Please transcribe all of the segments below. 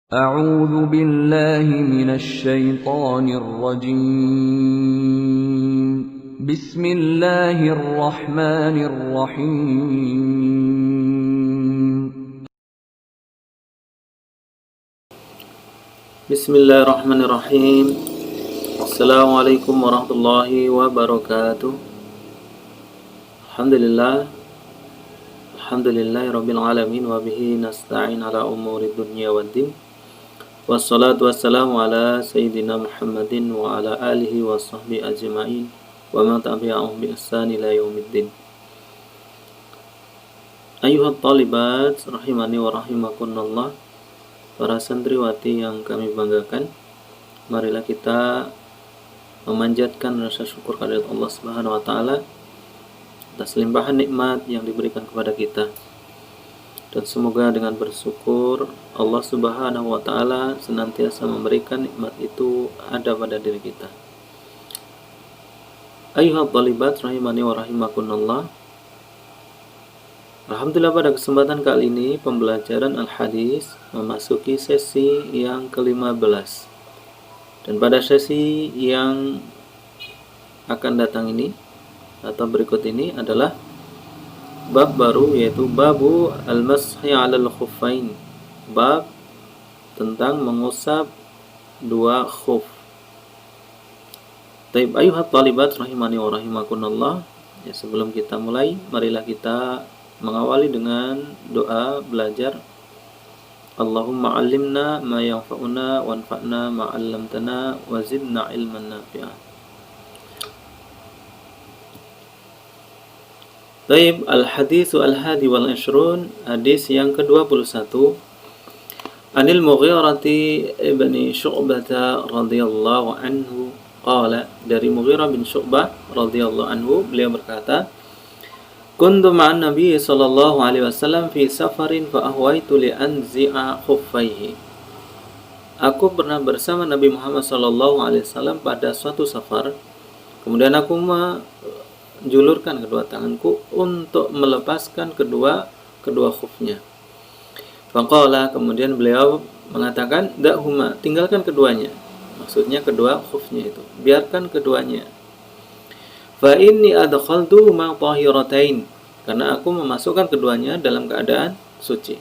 أعوذ بالله من الشيطان الرجيم بسم الله الرحمن الرحيم Bismillahirrahmanirrahim. Assalamualaikum warahmatullahi wabarakatuh. Alhamdulillahi rabbil alamin wa bihi nasta'in ala umuri dunya waddin. Wassalatu wassalamu ala sayyidina Muhammadin wa ala alihi wa sahbihi ajma'in wa man tabi'ahum bi ihsan ila yaumiddin. Ayuhat talibat rahimani wa rahimakumullah. Para santriwati yang kami banggakan, marilah kita memanjatkan rasa syukur kehadirat Allah Subhanahu wa taala atas limpahan nikmat yang diberikan kepada kita. Dan semoga dengan bersyukur Allah Subhanahu wa taala senantiasa memberikan nikmat itu ada pada diri kita. Ayuhat thalibat rahimani wa rahimakumullah. Alhamdulillah, pada kesempatan kali ini pembelajaran Al-Hadis memasuki sesi yang ke-15. Dan pada sesi yang akan datang ini atau berikut ini adalah bab baru, yaitu babu al-mashi 'alal khuffain. Bab tentang mengusap dua khuf. Taib ayuhat thalibat rahimani wa rahimakumullah. Ya, sebelum kita mulai, marilah kita mengawali dengan doa belajar. Allahumma 'allimna ma yanfa'una wanfa'na ma 'allamtana wa zidna ilman nafi'a. Baik, al-haditsu al-hadi wal 'ishrun, hadis yang ke-21. Anil Mughirati ibni Syu'bah radhiyallahu anhu qala, dari Mughirah bin Syu'bah radhiyallahu anhu, beliau berkata, kuntu ma'an Nabi sallallahu alaihi wasallam fi safarin fa ahwaitu li anzi'a khuffaihi. Aku pernah bersama Nabi Muhammad sallallahu alaihi wasallam pada suatu safar, kemudian aku menjulurkan kedua tanganku untuk melepaskan kedua khufnya. Faqala, kemudian beliau mengatakan, da'huma, tinggalkan keduanya. Maksudnya kedua khufnya itu, biarkan keduanya. Fa inni adkhaltuhuma tahiratain, karena aku memasukkan keduanya dalam keadaan suci.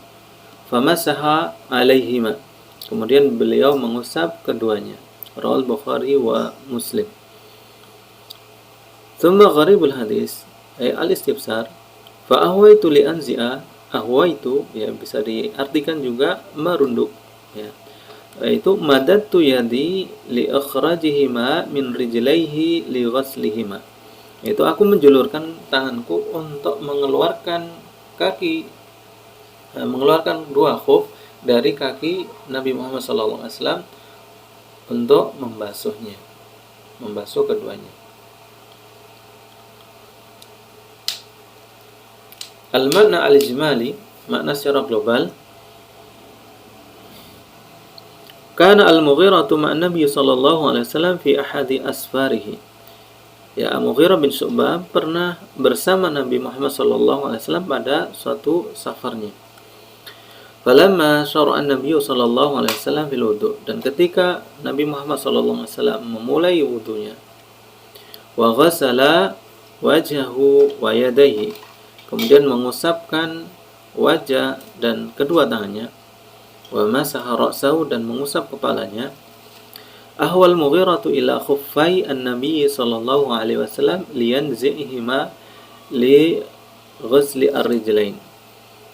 Famasaha alaihima, kemudian beliau mengusap keduanya. Rawal Bukhari wa Muslim. Tsumma gharibul hadis ay al-istibsar, fa ahwaitu li anzi'a. Ahwaitu ya bisa diartikan juga merunduk, ya, yaitu madattu yadi li akhrajihima min rijlaihi li ghaslihima, yaitu aku menjulurkan tanganku untuk mengeluarkan dua khuf dari kaki Nabi Muhammad SAW untuk membasuh keduanya. Al-makna al-ijmali, makna secara global. Kana al-Mughiratu ma'an Nabi sallallahu alaihi wasallam fi ahadi asfarihi. Ya, Mughirah bin Syu'bah pernah bersama Nabi Muhammad SAW pada suatu safarnya. Falamma syara'a an-Nabi SAW fil wudu', dan ketika Nabi Muhammad SAW memulai wudunya, wa ghassala wajhahu wa yadayhi, kemudian mengusapkan wajah dan kedua tangannya, wa masaha ra'sahu, dan mengusap kepalanya, ahwal Mughiratu ila khuffai an-nabi sallallahu alaihi wasallam liyanzihima li ghusli ar-rijlain.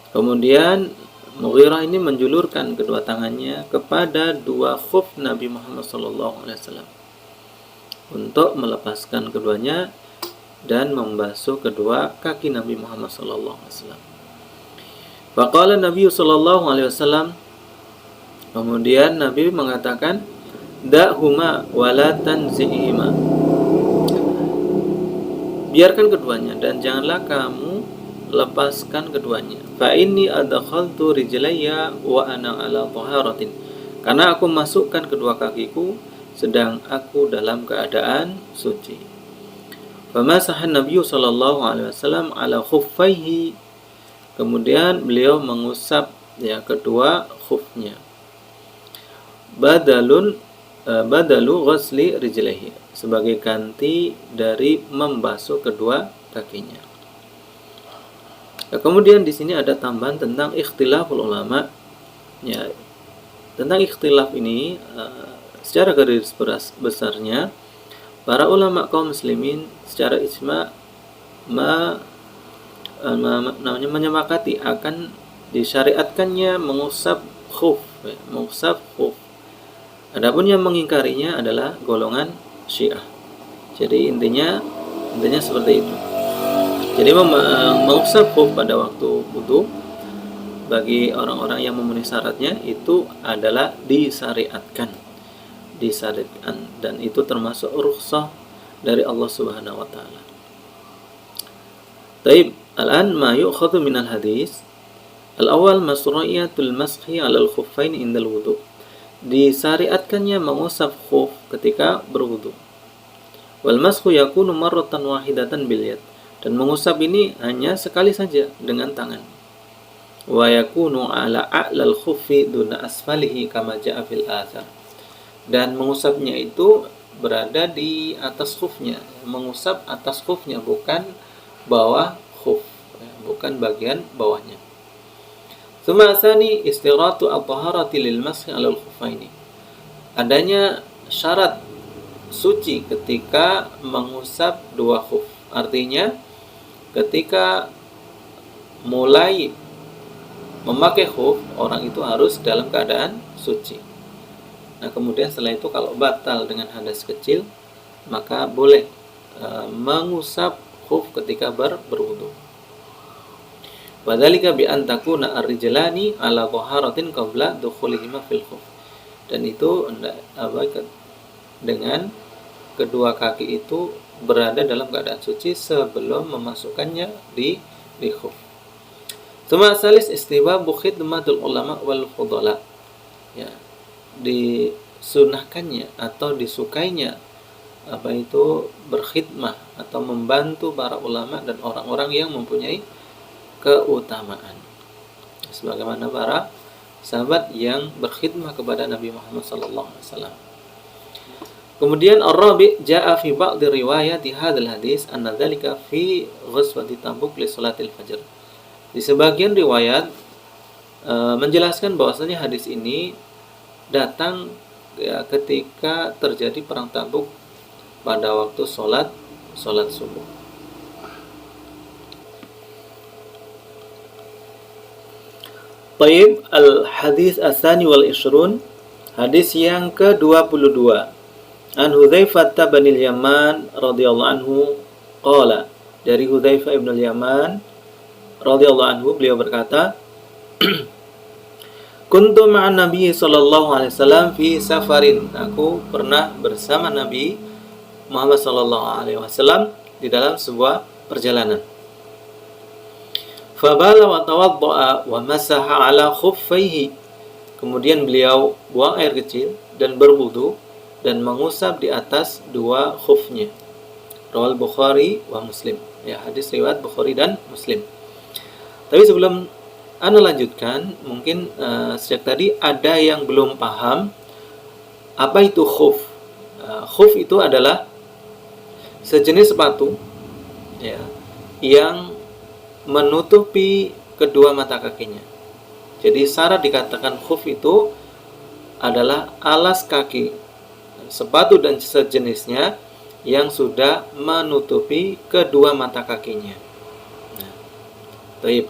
Kemudian Mughirah ini menjulurkan kedua tangannya kepada dua khuf Nabi Muhammad sallallahu alaihi wasallam untuk melepaskan keduanya dan membasuh kedua kaki Nabi Muhammad sallallahu alaihi wasallam. Faqala Nabi sallallahu alaihi wasallam, kemudian Nabi mengatakan, da'huma wala tanzihima, biarkan keduanya dan janganlah kamu lepaskan keduanya. Fa inni adkhaltu rijlayya wa ana ala taharatin, karena aku masukkan kedua kakiku sedang aku dalam keadaan suci. Famasahan Nabi sallallahu alaihi wasallam ala khuffaihi, kemudian beliau mengusap kedua khufnya. badalu ghusli rijlaihi, sebagai ganti dari membasuh kedua kakinya. Nah, kemudian di sini ada tambahan tentang ikhtilaful ulama. Ya, tentang ikhtilaf ini secara garis besarnya para ulama kaum muslimin secara ijma menyepakati akan disyariatkannya mengusap khuf, ya, mengusap khuf. Adapun yang mengingkarinya adalah golongan Syiah. Jadi intinya seperti itu. Jadi mengusap khuf pada waktu wudu bagi orang-orang yang memenuhi syaratnya itu adalah disyariatkan, dan itu termasuk rukhsah dari Allah Subhanahu wa taala. Taib, al-an ma yu'khadhu min al-hadis. Al-awwal masru'iyatul mashi 'ala al-khuffain indal wudu. Disyariatkannya mengusap khuf ketika berwudu. Wal mashu yakunu marratan wahidatan bil yad. Dan mengusap ini hanya sekali saja dengan tangan. Wa yakunu 'ala a'lal khuffi duna asfalihi kama ja'a fil athar. Dan mengusapnya itu berada di atas khufnya. Mengusap atas khufnya, bukan bawah khuf, bukan bagian bawahnya. Tsumma tsani istiratu at-taharati lil mashi 'ala al-khuffaini. Adanya syarat suci ketika mengusap dua khuf. Artinya ketika mulai memakai khuf, orang itu harus dalam keadaan suci. Nah, kemudian setelah itu kalau batal dengan hadas kecil, maka boleh mengusap khuf ketika berwudu. Wadzalika bi an takuna ar-rijlani ala dhaharatin qabla dukhulihima fil khuf. Dan itu dengan kedua kaki itu berada dalam keadaan suci sebelum memasukkannya di khuf. Tsumma salis istihbabu khidmatul ulama wal fudala. Ya, disunahkannya atau disukainya berkhidmah atau membantu para ulama dan orang-orang yang mempunyai keutamaan, sebagaimana para sahabat yang berkhidmah kepada Nabi Muhammad SAW. Kemudian ar-rabi' jaa fi ba'd riwayat hadzal hadis anna dzalika fi ghazwati Tabuk li salatil fajr. Di sebagian riwayat menjelaskan bahwasanya hadis ini datang ketika terjadi perang Tabuk pada waktu salat subuh. Taib, al-hadis as-sani wal ishrun, hadis yang ke-22. An Hudzaifah bin al-Yaman radhiyallahu anhu qala, dari Hudzaifah bin al-Yaman radhiyallahu anhu, beliau berkata, kuntu ma'an Nabi sallallahu alaihi wasallam fi safarin. Aku pernah bersama Nabi Muhammad sallallahu alaihi wasallam di dalam sebuah perjalanan. Fabala wa tawadda'a wa masaha ala khuffaihi. Kemudian beliau buang air kecil dan berwudu dan mengusap di atas dua khufnya. Rawal Bukhari wa Muslim. Ya, hadis riwayat Bukhari dan Muslim. Tapi sebelum Anda lanjutkan, mungkin sejak tadi ada yang belum paham apa itu khuf. Khuf itu adalah sejenis sepatu, ya, yang menutupi kedua mata kakinya. Jadi syarat dikatakan khuf itu adalah alas kaki, sepatu dan sejenisnya yang sudah menutupi kedua mata kakinya. Baik.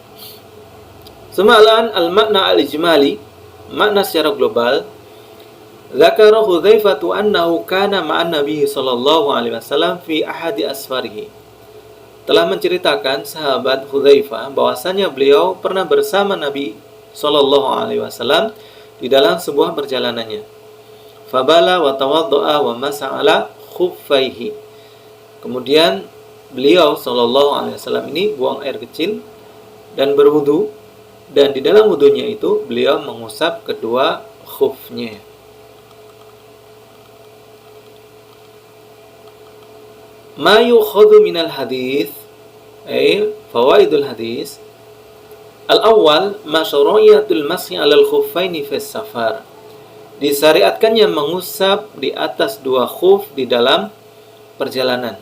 Semalan al-makna al-ijmali, makna secara global. Zakara Hudzaifah annahu kana ma'an Nabi sallallahu alaihi wasallam fi ahadi asfarihi. Telah menceritakan sahabat Hudzaifah bahwasanya beliau pernah bersama Nabi sallallahu alaihi wasallam di dalam sebuah perjalanannya. Fabala wa tawaddaa wa masa'ala khuffaihi. Kemudian beliau sallallahu alaihi wasallam ini buang air kecil dan berwudu, dan di dalam wudunya itu beliau mengusap kedua khufnya. Ma yukhadhu minal hadis, fawaidul hadis. Al-awwal masyru'iyatul mashi 'alal khuffaini fi safar. Disyariatkannya mengusap di atas 2 khuf di dalam perjalanan.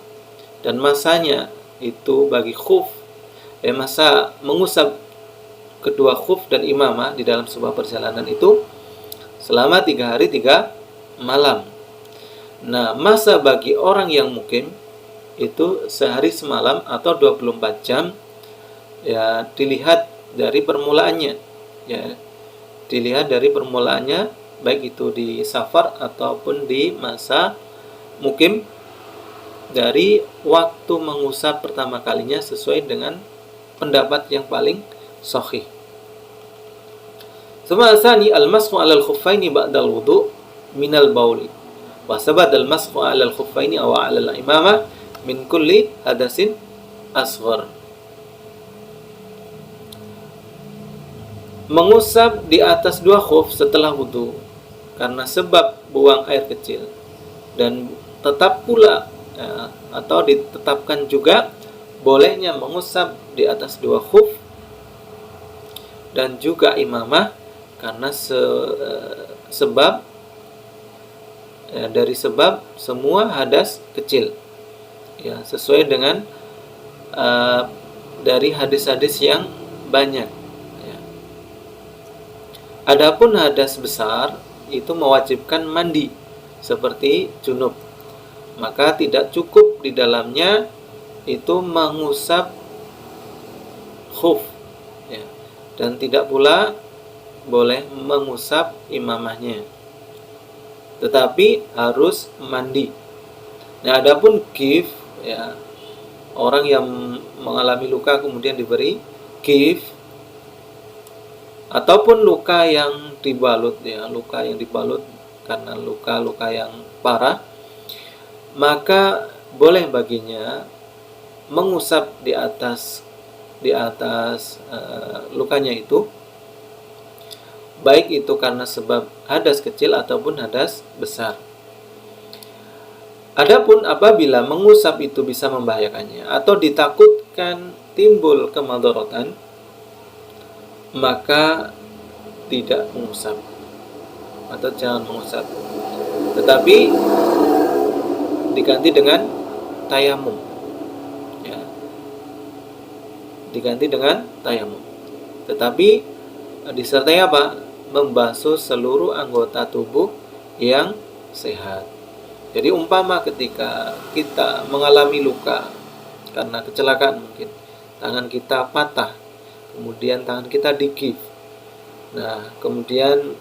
Dan masanya itu bagi khuf, masa mengusap kedua khuf dan imamah di dalam sebuah perjalanan itu selama 3 hari 3 malam. Nah, masa bagi orang yang mukim itu sehari semalam atau 24 jam, ya dilihat dari permulaannya. Ya, dilihat dari permulaannya, baik itu di safar ataupun di masa mukim, dari waktu mengusap pertama kalinya sesuai dengan pendapat yang paling sahih. Suma tsani al-mashu 'ala al-khuffaini ba'da al-wudu' min al-bauli. Wa sabata al-mashu 'ala al-khuffaini aw 'ala al-imamah min kulli hadasin asghar. Mengusap di atas 2 khuf setelah wudu karena sebab buang air kecil, dan tetap pula atau ditetapkan juga bolehnya mengusap di atas 2 khuf dan juga imamah karena sebab dari sebab semua hadas kecil, ya sesuai dengan dari hadis-hadis yang banyak. Ya. Adapun hadas besar itu mewajibkan mandi seperti junub, maka tidak cukup di dalamnya itu mengusap khuf, ya. Dan tidak pula boleh mengusap imamahnya, tetapi harus mandi. Nah, adapun kif, ya, orang yang mengalami luka kemudian diberi kif, ataupun luka yang dibalut, ya, luka yang dibalut karena luka-luka yang parah, maka boleh baginya mengusap di atas lukanya itu, baik itu karena sebab hadas kecil ataupun hadas besar. Adapun apabila mengusap itu bisa membahayakannya atau ditakutkan timbul kemadharatan, maka tidak mengusap atau jangan mengusap, tetapi diganti dengan tayamum, ya. Diganti dengan tayamum, tetapi disertai apa? Membasuh seluruh anggota tubuh yang sehat. Jadi umpama ketika kita mengalami luka karena kecelakaan, mungkin tangan kita patah, kemudian tangan kita dikif. Nah, kemudian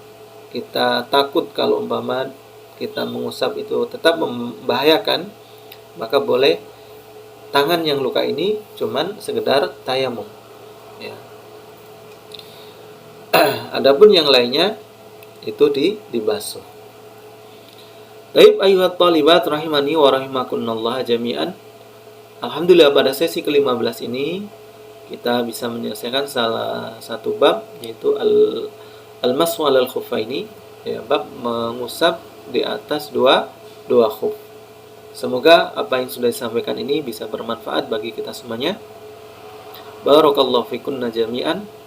kita takut kalau umpama kita mengusap itu tetap membahayakan, maka boleh tangan yang luka ini cuman sekedar tayamum, ya. Adapun yang lainnya itu dibasuh. Baik, ayuhat thalibat rahimani wa rahimakumullah jami'an. Alhamdulillah pada sesi ke-15 ini kita bisa menyelesaikan salah satu bab, yaitu al-mashu 'alal khuffaini, ya, bab mengusap di atas dua khuf. Semoga apa yang sudah disampaikan ini bisa bermanfaat bagi kita semuanya. Barakallahu fikunna jami'an.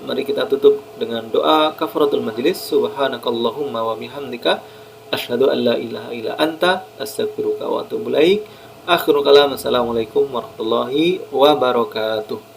Mari kita tutup dengan doa kafaratul majlis. Subhanakallahumma wa bihamdika asyhadu an la ilaha illa anta astaghfiruka wa atubu ilaik. Akhirul kalam. Assalamualaikum warahmatullahi wabarakatuh.